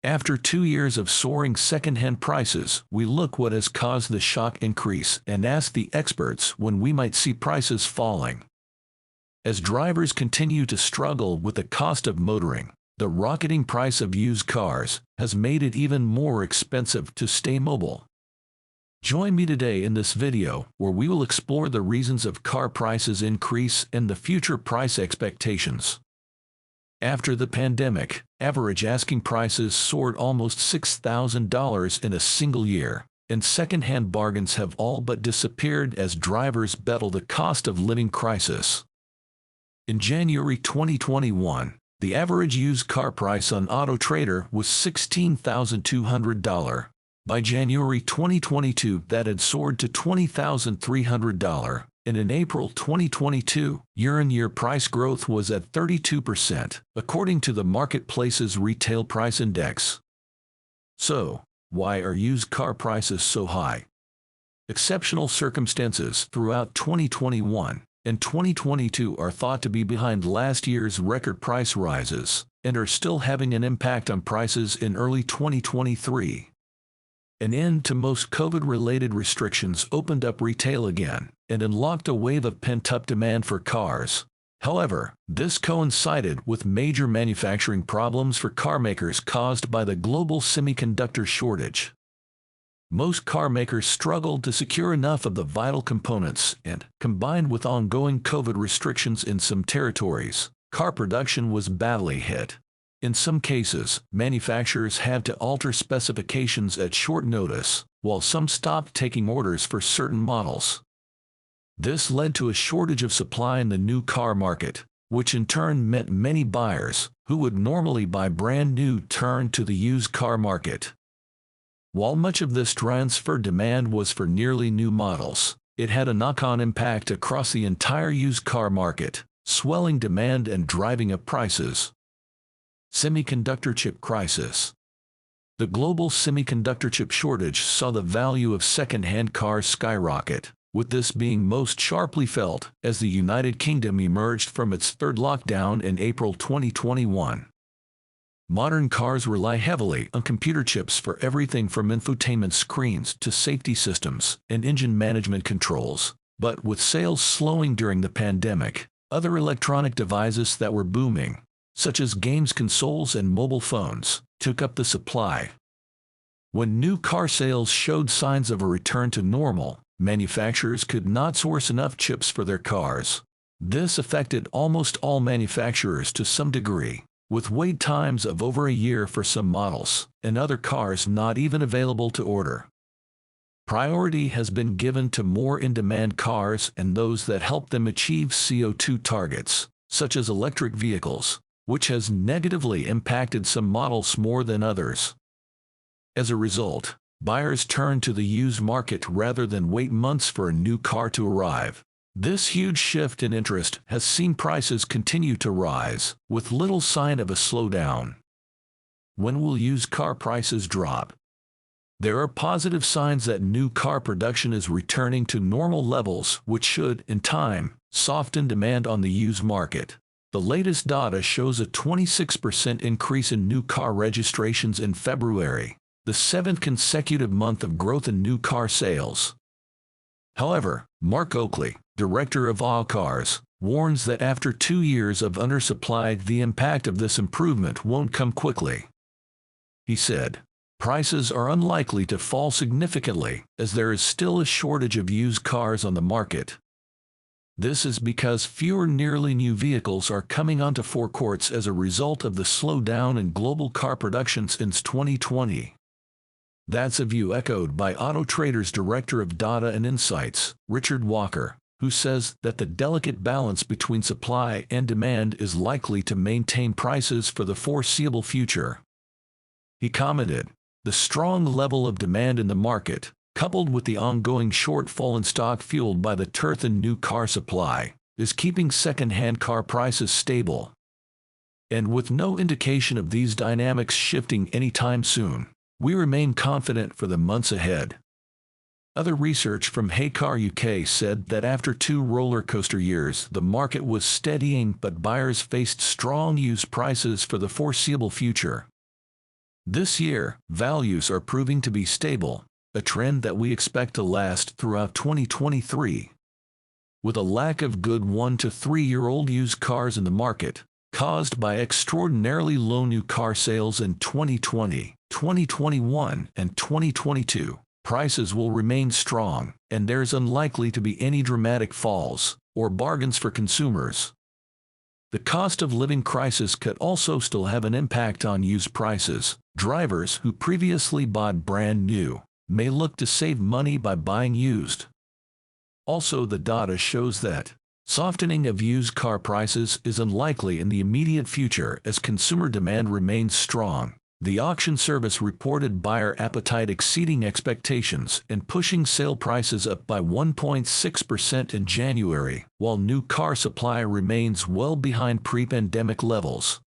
After 2 years of soaring second-hand prices, we look what has caused the shock increase and ask the experts when we might see prices falling. As drivers continue to struggle with the cost of motoring, the rocketing price of used cars has made it even more expensive to stay mobile. Join me today in this video where we will explore the reasons of car prices increase and the future price expectations. After the pandemic, average asking prices soared almost $6,000 in a single year, and second-hand bargains have all but disappeared as drivers battle the cost of living crisis. In January 2021, the average used car price on AutoTrader was $16,200. By January 2022, that had soared to $20,300. And in April 2022, year-on-year price growth was at 32%, according to the marketplace's Retail Price Index. So, why are used car prices so high? Exceptional circumstances throughout 2021 and 2022 are thought to be behind last year's record price rises, and are still having an impact on prices in early 2023. An end to most COVID-related restrictions opened up retail again and unlocked a wave of pent-up demand for cars. However, this coincided with major manufacturing problems for car makers caused by the global semiconductor shortage. Most car makers struggled to secure enough of the vital components, and, combined with ongoing COVID restrictions in some territories, car production was badly hit. In some cases, manufacturers had to alter specifications at short notice, while some stopped taking orders for certain models. This led to a shortage of supply in the new car market, which in turn meant many buyers, who would normally buy brand new, turned to the used car market. While much of this transfer demand was for nearly new models, it had a knock-on impact across the entire used car market, swelling demand and driving up prices. Semiconductor chip crisis. The global semiconductor chip shortage saw the value of second-hand cars skyrocket, with this being most sharply felt as the United Kingdom emerged from its third lockdown in April 2021. Modern cars rely heavily on computer chips for everything from infotainment screens to safety systems and engine management controls, but with sales slowing during the pandemic, other electronic devices that were booming, such as games consoles and mobile phones, took up the supply. When new car sales showed signs of a return to normal, manufacturers could not source enough chips for their cars. This affected almost all manufacturers to some degree, with wait times of over a year for some models, and other cars not even available to order. Priority has been given to more in-demand cars and those that help them achieve CO2 targets, such as electric vehicles, which has negatively impacted some models more than others. As a result, buyers turn to the used market rather than wait months for a new car to arrive. This huge shift in interest has seen prices continue to rise, with little sign of a slowdown. When will used car prices drop? There are positive signs that new car production is returning to normal levels, which should, in time, soften demand on the used market. The latest data shows a 26% increase in new car registrations in February, the 7th consecutive month of growth in new car sales. However, Mark Oakley, director of usedcars, warns that after 2 years of undersupply, the impact of this improvement won't come quickly. He said, "Prices are unlikely to fall significantly, as there is still a shortage of used cars on the market. This is because fewer nearly new vehicles are coming onto forecourts as a result of the slowdown in global car production since 2020. That's a view echoed by AutoTrader's Director of Data and Insights, Richard Walker, who says that the delicate balance between supply and demand is likely to maintain prices for the foreseeable future. He commented, "The strong level of demand in the market, coupled with the ongoing shortfall in stock fueled by the dearth in new car supply, is keeping second-hand car prices stable. And with no indication of these dynamics shifting anytime soon, we remain confident for the months ahead." Other research from Heycar UK said that after 2 roller coaster years, the market was steadying, but buyers faced strong used prices for the foreseeable future. This year, values are proving to be stable, a trend that we expect to last throughout 2023. With a lack of good 1 to 3-year-old used cars in the market, caused by extraordinarily low new car sales in 2020, 2021, and 2022, prices will remain strong, and there is unlikely to be any dramatic falls or bargains for consumers. The cost of living crisis could also still have an impact on used prices. Drivers who previously bought brand new may look to save money by buying used. Also, the data shows that softening of used car prices is unlikely in the immediate future as consumer demand remains strong. The auction service reported buyer appetite exceeding expectations and pushing sale prices up by 1.6% in January, while new car supply remains well behind pre-pandemic levels.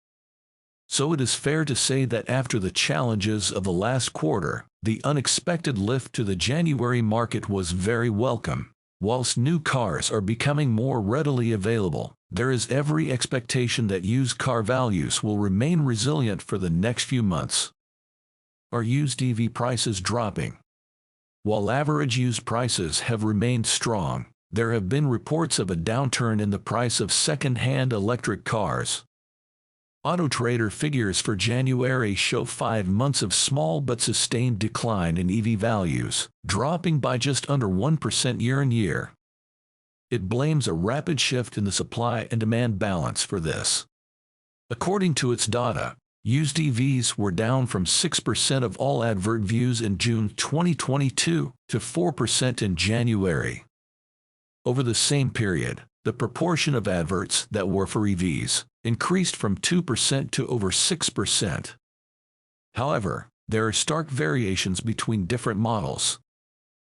So it is fair to say that after the challenges of the last quarter, the unexpected lift to the January market was very welcome. Whilst new cars are becoming more readily available, there is every expectation that used car values will remain resilient for the next few months. Are used EV prices dropping? While average used prices have remained strong, there have been reports of a downturn in the price of second-hand electric cars. AutoTrader figures for January show 5 months of small but sustained decline in EV values, dropping by just under 1% year-on-year. It blames a rapid shift in the supply and demand balance for this. According to its data, used EVs were down from 6% of all advert views in June 2022 to 4% in January. Over the same period, the proportion of adverts that were for EVs increased from 2% to over 6%. However, there are stark variations between different models.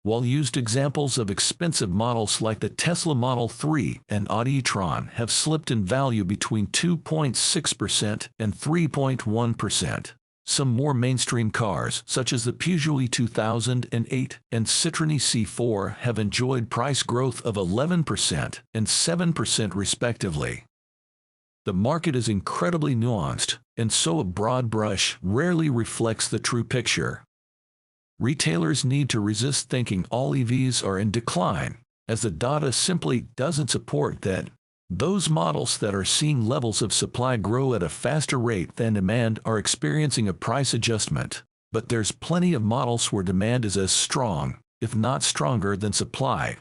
While used examples of expensive models like the Tesla Model 3 and Audi e-tron have slipped in value between 2.6% and 3.1%, some more mainstream cars, such as the Peugeot 2008 and Citroën C4, have enjoyed price growth of 11% and 7% respectively. The market is incredibly nuanced, and so a broad brush rarely reflects the true picture. Retailers need to resist thinking all EVs are in decline, as the data simply doesn't support that. Those models that are seeing levels of supply grow at a faster rate than demand are experiencing a price adjustment, but there's plenty of models where demand is as strong, if not stronger, than supply.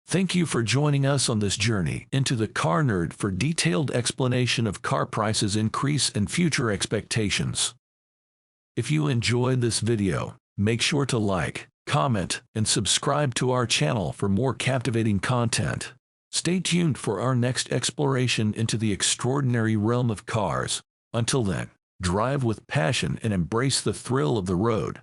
Thank you for joining us on this journey into the Car Nerd for detailed explanation of car prices increase and future expectations. If you enjoyed this video, make sure to like, comment, and subscribe to our channel for more captivating content. Stay tuned for our next exploration into the extraordinary realm of cars. Until then, drive with passion and embrace the thrill of the road.